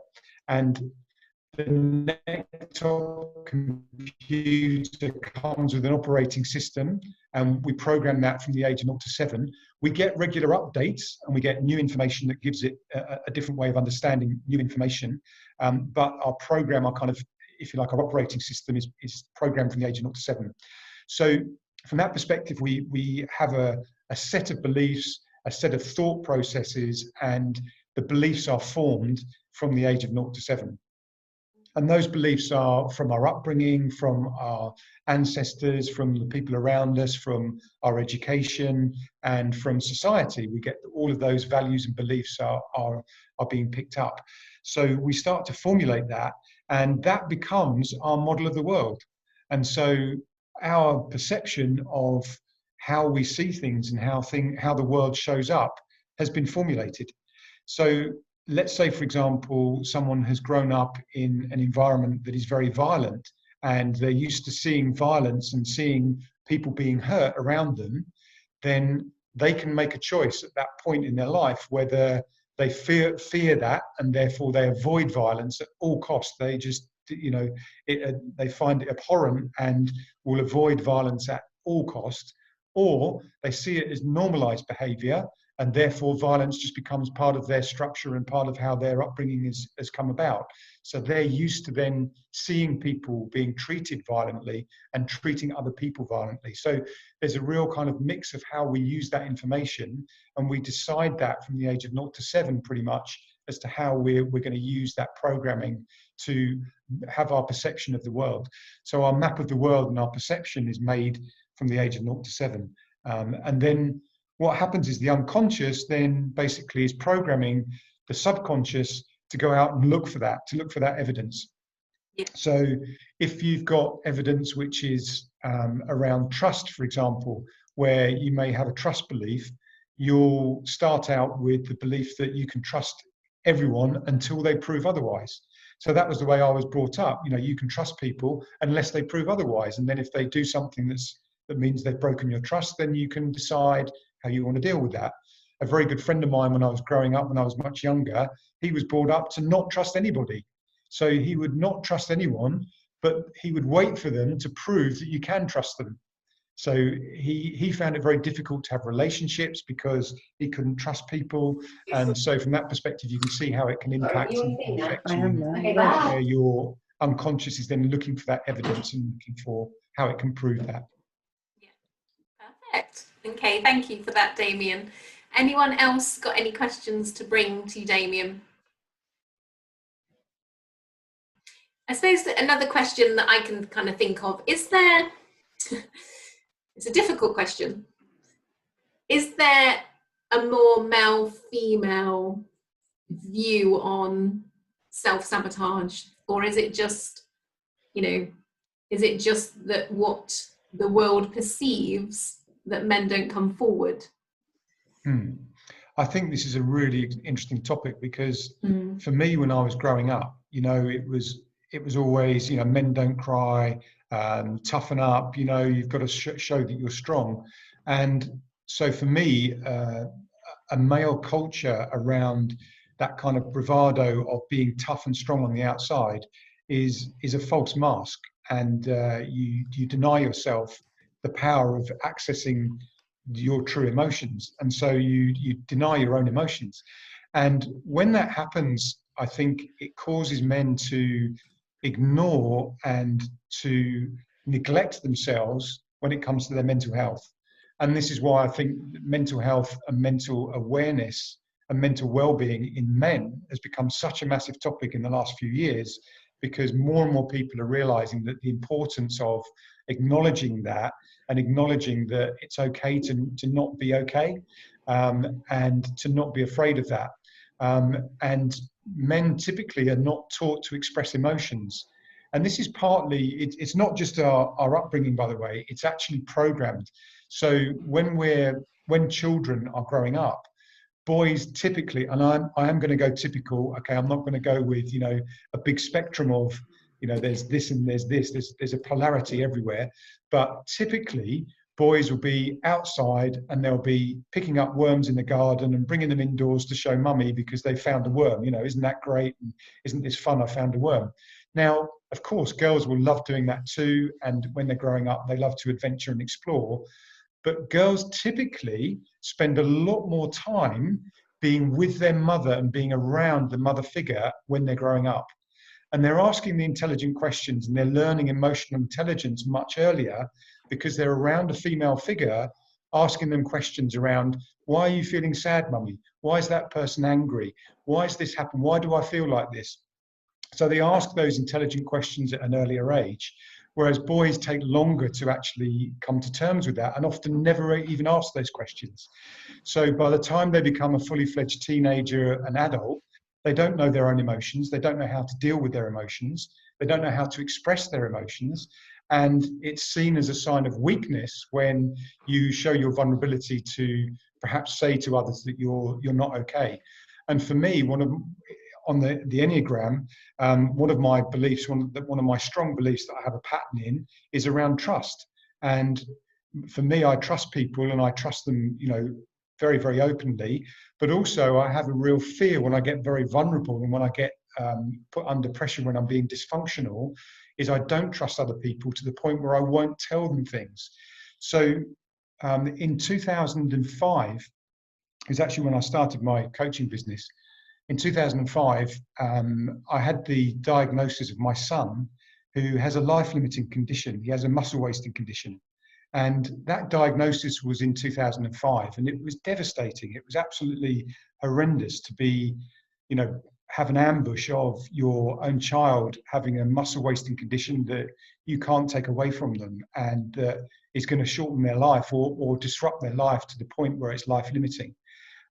And the neck-top computer comes with an operating system, and we program that from the age of 0 to 7. We get regular updates, and we get new information that gives it a different way of understanding new information. But our program, our kind of, if you like, our operating system is programmed from the age of 0 to 7. So from that perspective, we have a set of beliefs, a set of thought processes, and the beliefs are formed from the age of 0 to 7. And those beliefs are from our upbringing, from our ancestors, from the people around us, from our education, and from society. We get all of those values and beliefs are being picked up. So we start to formulate that, and that becomes our model of the world. And so our perception of how we see things and how the world shows up has been formulated. So let's say, for example, someone has grown up in an environment that is very violent, and they're used to seeing violence and seeing people being hurt around them. Then they can make a choice at that point in their life whether they fear that, and therefore they avoid violence at all costs. They just, they find it abhorrent and will avoid violence at all costs, or they see it as normalized behavior, and therefore violence just becomes part of their structure and part of how their upbringing has come about. So they're used to then seeing people being treated violently and treating other people violently. So there's a real kind of mix of how we use that information, and we decide that from the age of 0 to 7 pretty much as to how we're going to use that programming to have our perception of the world. So our map of the world and our perception is made from the age of 0 to 7. And then what happens is the unconscious then basically is programming the subconscious to go out and look for that evidence. Yeah. So if you've got evidence which is around trust, for example, where you may have a trust belief, you'll start out with the belief that you can trust everyone until they prove otherwise. So that was the way I was brought up. You can trust people unless they prove otherwise. And then if they do something that means they've broken your trust, then you can decide how you want to deal with that. A very good friend of mine, when I was growing up, when I was much younger, he was brought up to not trust anybody. So he would not trust anyone, but he would wait for them to prove that you can trust them. So he found it very difficult to have relationships because he couldn't trust people. And so from that perspective, you can see how it can impact and affect you, where your unconscious is then looking for that evidence and looking for how it can prove that. Yeah, perfect. Okay, thank you for that, Damien. Anyone else got any questions to bring to Damien? I suppose that another question that I can kind of think of, is there, it's a difficult question, is there a more male-female view on self-sabotage, or is it just, is it just that what the world perceives that men don't come forward? I think this is a really interesting topic because for me, when I was growing up, it was always, men don't cry, toughen up, you've got to show that you're strong. And so for me, a male culture around that kind of bravado of being tough and strong on the outside is a false mask. And you deny yourself the power of accessing your true emotions. And so you deny your own emotions. And when that happens, I think it causes men to ignore and to neglect themselves when it comes to their mental health. And this is why I think mental health and mental awareness and mental well-being in men has become such a massive topic in the last few years, because more and more people are realizing that the importance of acknowledging that and acknowledging that it's okay to not be okay, and to not be afraid of that. And men typically are not taught to express emotions. And this is partly, it's not just our upbringing, by the way, it's actually programmed. So when children are growing up, boys typically, and I am going to go typical, okay, I'm not going to go with, a big spectrum of, there's this and there's this, there's a polarity everywhere. But typically, boys will be outside and they'll be picking up worms in the garden and bringing them indoors to show mummy because they found a worm. Isn't that great? And isn't this fun? I found a worm. Now, of course, girls will love doing that too. And when they're growing up, they love to adventure and explore. But girls typically spend a lot more time being with their mother and being around the mother figure when they're growing up. And they're asking the intelligent questions and they're learning emotional intelligence much earlier because they're around a female figure asking them questions around, why are you feeling sad, mummy? Why is that person angry? Why has this happened? Why do I feel like this? So they ask those intelligent questions at an earlier age, whereas boys take longer to actually come to terms with that and often never even ask those questions. So by the time they become a fully fledged teenager and adult, they don't know their own emotions. They don't know how to deal with their emotions. They don't know how to express their emotions. And it's seen as a sign of weakness when you show your vulnerability to perhaps say to others that you're not okay. And for me, on the Enneagram, one of my beliefs, one of my strong beliefs that I have a pattern in is around trust. And for me, I trust people and I trust them, very, very openly. But also I have a real fear when I get very vulnerable and when I get put under pressure when I'm being dysfunctional, is I don't trust other people to the point where I won't tell them things. So in 2005 is actually when I started my coaching business. In 2005, I had the diagnosis of my son, who has a life-limiting condition. He has a muscle wasting condition. And that diagnosis was in 2005, and it was devastating. It was absolutely horrendous to be, have an ambush of your own child having a muscle wasting condition that you can't take away from them, and that is going to shorten their life or disrupt their life to the point where it's life-limiting.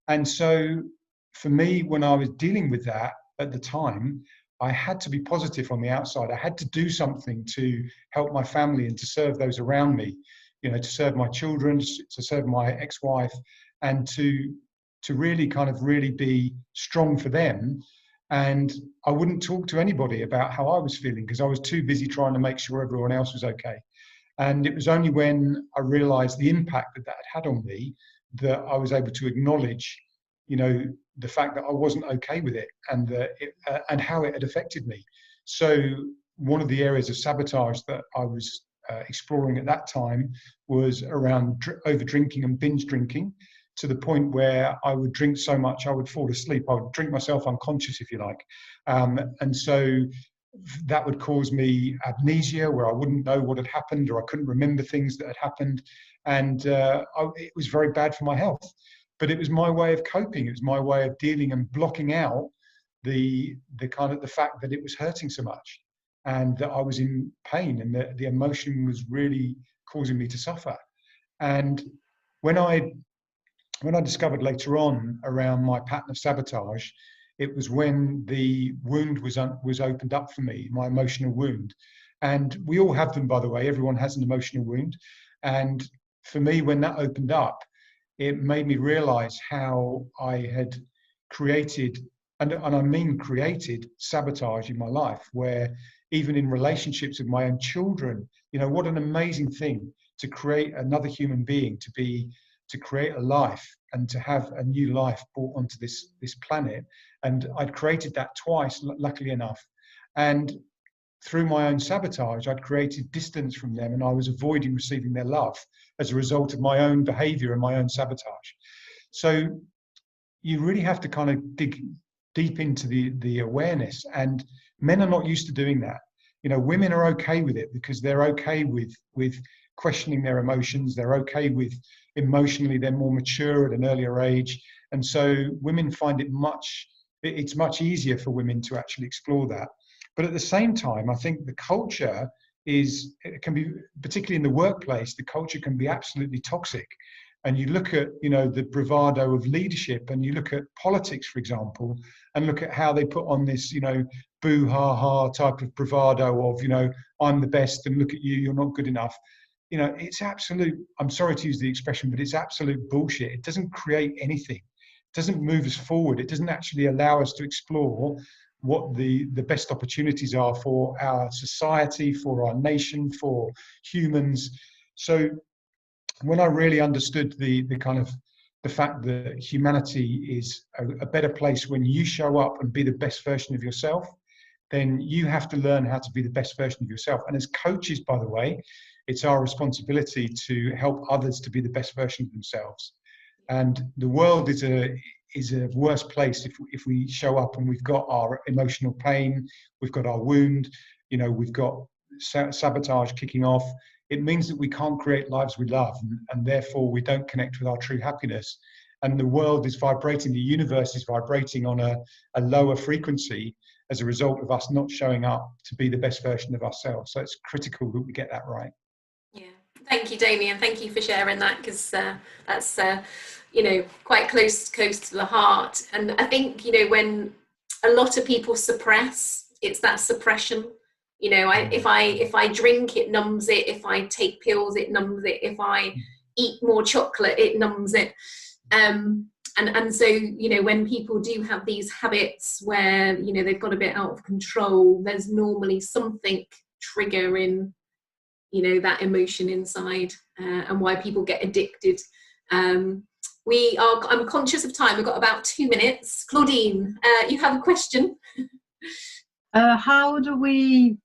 And so for me, when I was dealing with that at the time, I had to be positive on the outside. I had to do something to help my family and to serve those around me, to serve my children, to serve my ex-wife, and to really be strong for them. And I wouldn't talk to anybody about how I was feeling because I was too busy trying to make sure everyone else was okay. And it was only when I realized the impact that had on me that I was able to acknowledge, the fact that I wasn't okay with it and and how it had affected me. So one of the areas of sabotage that I was exploring at that time was around over drinking and binge drinking, to the point where I would drink so much I would fall asleep. I would drink myself unconscious, if you like. And so that would cause me amnesia, where I wouldn't know what had happened, or I couldn't remember things that had happened. And it was very bad for my health. But it was my way of coping. It was my way of dealing and blocking out the fact that it was hurting so much, and that I was in pain, and that the emotion was really causing me to suffer. And when I discovered later on around my pattern of sabotage, it was when the wound was opened up for me, my emotional wound. And we all have them, by the way. Everyone has an emotional wound. And for me, when that opened up, it made me realize how I had created, and I mean created, sabotage in my life, where even in relationships with my own children, you know, what an amazing thing to create another human being, to create a life and to have a new life brought onto this planet. And I'd created that twice, luckily enough. And through my own sabotage, I'd created distance from them, and I was avoiding receiving their love as a result of my own behavior and my own sabotage. So you really have to kind of dig deep into the awareness, and men are not used to doing that. You know, women are okay with it because they're okay with questioning their emotions. They're okay with emotionally, they're more mature at an earlier age. And so women find it's much easier for women to actually explore that. But at the same time, I think the culture it can be, particularly in the workplace, the culture can be absolutely toxic. And you look at, you know, the bravado of leadership, and you look at politics, for example, and look at how they put on this, you know, boo ha ha type of bravado of, you know, I'm the best and look at you, you're not good enough. You know, it's absolute, I'm sorry to use the expression, but it's absolute bullshit. It doesn't create anything. It doesn't move us forward. It doesn't actually allow us to explore what the best opportunities are for our society, for our nation, for humans. So when I really understood the fact that humanity is a better place when you show up and be the best version of yourself, then you have to learn how to be the best version of yourself. And as coaches, by the way, it's our responsibility to help others to be the best version of themselves. And the world is a worse place if we show up and we've got our emotional pain, we've got our wound, you know, we've got sabotage kicking off. It means that we can't create lives we love, and therefore we don't connect with our true happiness. And the world is vibrating, the universe is vibrating on a lower frequency as a result of us not showing up to be the best version of ourselves. So it's critical that we get that right. Yeah, thank you, Damien. Thank you for sharing that, because that's you know, quite close to the heart. And I think, you know, when a lot of people suppress, it's that suppression. You know, if I drink, it numbs it. If I take pills, it numbs it. If I eat more chocolate, it numbs it. And so, you know, when people do have these habits where, you know, they've got a bit out of control, there's normally something triggering, you know, that emotion inside, and why people get addicted. I'm conscious of time. We've got about 2 minutes. Claudine, you have a question? How do we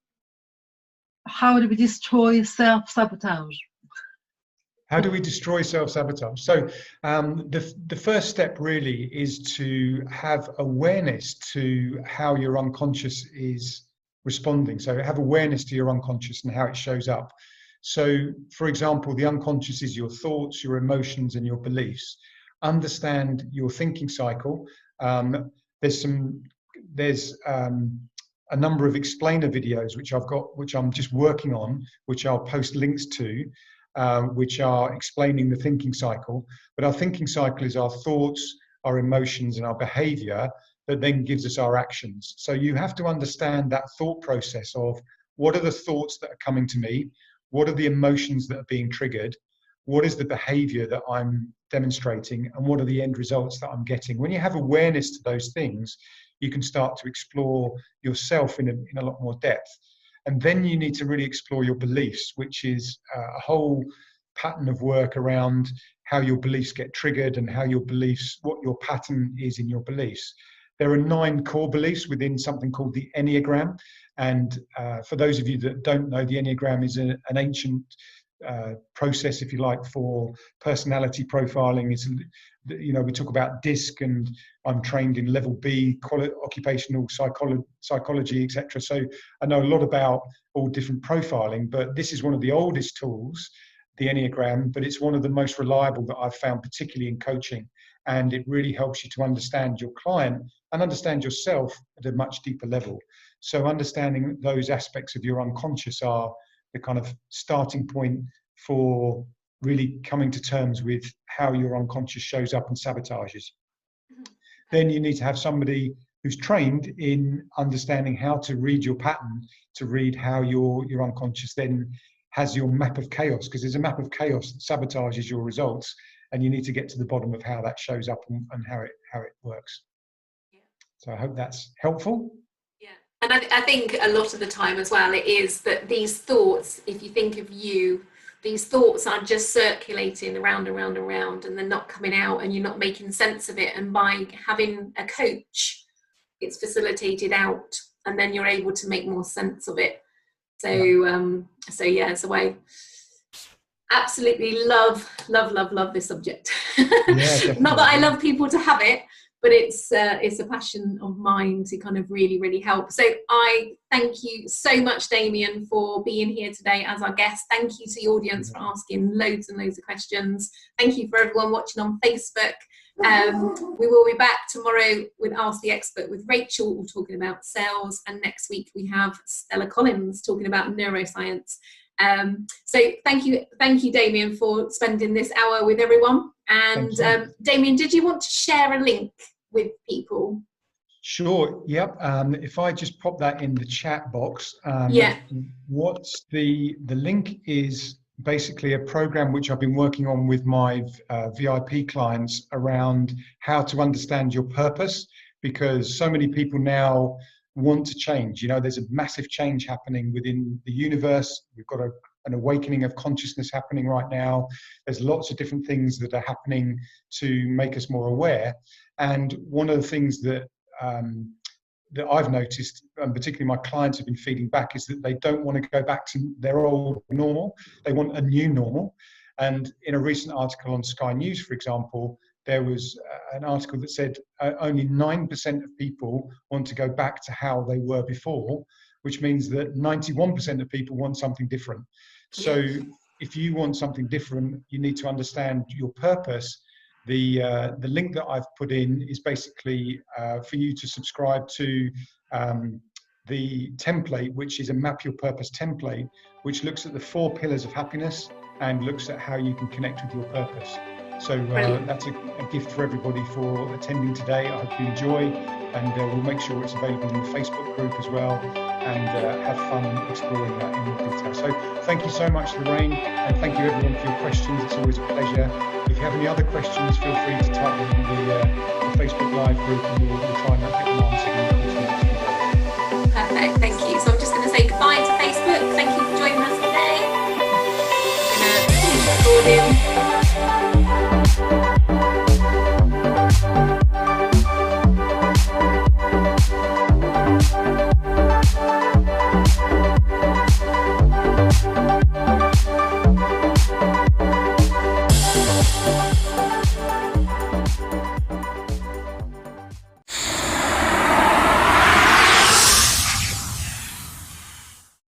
destroy self-sabotage? How do we destroy self-sabotage? So the first step really is to have awareness to how your unconscious is responding. So have awareness to your unconscious and how it shows up. So, for example, the unconscious is your thoughts, your emotions, and your beliefs. Understand your thinking cycle. There's a number of explainer videos which I've got, which I'm just working on, which I'll post links to, which are explaining the thinking cycle. But our thinking cycle is our thoughts, our emotions, and our behavior that then gives us our actions. So you have to understand that thought process of what are the thoughts that are coming to me, what are the emotions that are being triggered, what is the behavior that I'm demonstrating, and what are the end results that I'm getting. When you have awareness to those things, you can start to explore yourself in a lot more depth. And then you need to really explore your beliefs, which is a whole pattern of work around how your beliefs get triggered and how your beliefs, what your pattern is in your beliefs. There are 9 core beliefs within something called the Enneagram. And for those of you that don't know, the Enneagram is an ancient process, if you like, for personality profiling. It's, you know, we talk about DISC, and I'm trained in level B, occupational psychology, etc. So I know a lot about all different profiling, but this is one of the oldest tools, the Enneagram, but it's one of the most reliable that I've found, particularly in coaching. And it really helps you to understand your client and understand yourself at a much deeper level. So understanding those aspects of your unconscious are the kind of starting point for really coming to terms with how your unconscious shows up and sabotages. Then you need to have somebody who's trained in understanding how to read your pattern, to read how your unconscious then has your map of chaos, because there's a map of chaos that sabotages your results, and you need to get to the bottom of how that shows up and how it works. Yeah. So I hope that's helpful. Yeah, and I think a lot of the time as well, it is that these thoughts, if you think of you, these thoughts are just circulating around and around and around, and they're not coming out, and you're not making sense of it. And by having a coach, it's facilitated out, and then you're able to make more sense of it. So so I absolutely love this subject. Yeah, not that I love people to have it, but it's a passion of mine to kind of really help. So I thank you so much, Damien, for being here today as our guest. Thank you to the audience for asking loads and loads of questions. Thank you for everyone watching on Facebook. We will be back tomorrow with Ask the Expert with Rachel. We're talking about sales, and next week we have Stella Collins talking about neuroscience. So thank you, Damien, for spending this hour with everyone. And Damien, did you want to share a link with people? Sure. Yep. If I just pop that in the chat box. What's the link is basically a program which I've been working on with my VIP clients around how to understand your purpose, because so many people now want to change. You know, there's a massive change happening within the universe. We've got an awakening of consciousness happening right now. There's lots of different things that are happening to make us more aware. And one of the things that that I've noticed, and particularly my clients have been feeding back, is that they don't want to go back to their old normal. They want a new normal. And in a recent article on Sky News, for example, there was an article that said only 9% of people want to go back to how they were before, which means that 91% of people want something different. So if you want something different, you need to understand your purpose. The link that I've put in is basically for you to subscribe to the template, which is a Map Your Purpose template, which looks at the 4 pillars of happiness and looks at how you can connect with your purpose. So that's a gift for everybody for attending today. I hope you enjoy, and we'll make sure it's available in the Facebook group as well, and have fun exploring that in more detail. So thank you so much, Lorraine, and thank you everyone for your questions. It's always a pleasure. If you have any other questions, feel free to type them in the Facebook Live group, and we'll try and get them answered in the course of the next few days. Perfect, thank you. So I'm just going to say goodbye to Facebook. Thank you for joining us today. I'm going to